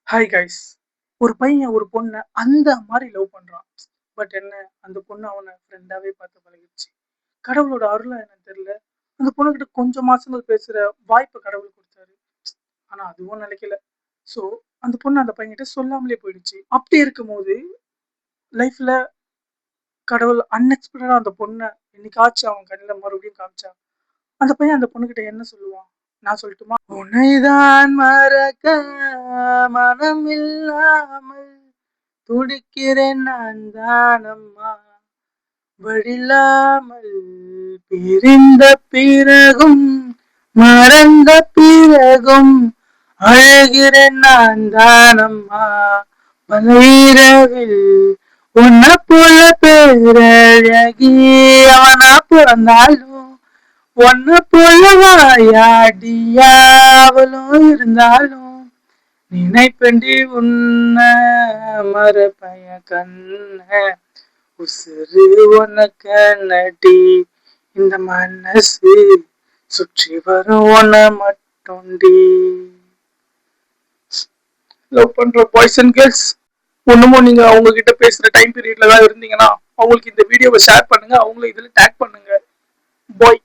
Hi guys. ஒரு பையன் ஒரு பொண்ணை அந்த மாதிரி லவ் பண்றான். பட் என்ன, அந்த பொண்ணு அவனை ஃப்ரெண்டாவே பார்த்து பழகிடுச்சு. கடவுளோட அருளா என்னன்னு தெரியல, அந்த பொண்ணுகிட்ட கொஞ்சம் மாசங்கள் பேசுற வாய்ப்பு கடவுள் கொடுத்தாரு. ஆனா அதுவும் நினைக்கல. ஸோ அந்த பொண்ணு அந்த பையன்கிட்ட சொல்லாமலே போயிடுச்சு. அப்படி இருக்கும்போது லைஃப்ல கடவுள் அன்எக்ஸ்பெக்டடா அந்த பொண்ணை என்னைக்காச்சும் அவன் கண்ணில் மறுபடியும் காமிச்சா, அந்த பையன் அந்த பொண்ணுகிட்ட என்ன சொல்லுவான்? நான் சொல்லட்டுமா? உன்னைதான் மறக்க மனம் இல்லாமல் துடிக்கிறேன் நான் தானம்மா, வழியில்லாமல் பிரிந்த பிறகும் மறந்த பிறகும் அழுகிறேன் நான் தானம்மா, பலரவில் உன்னை போல பேரழகி அவனா பிறந்தாலும் ஒன்ன போல வாயாடியா அவளும் இருந்தாலும் நினைப்பண்டி உன்ன மரப்பைய கண்ண உசுறு உனக்கு நடி, இந்த மனசு சுற்றி வரும் உன்ன மட்டும்டி. லவ் பண்ற பாய்ஸ் அண்ட் கேர்ள்ஸ், ஒண்ணுமோ நீங்க அவங்க கிட்ட பேசுற டைம் பீரியட்ல தான் இருந்தீங்கன்னா அவங்களுக்கு இந்த வீடியோவை ஷேர் பண்ணுங்க, அவங்கள இதுல டேக் பண்ணுங்க. பாய்.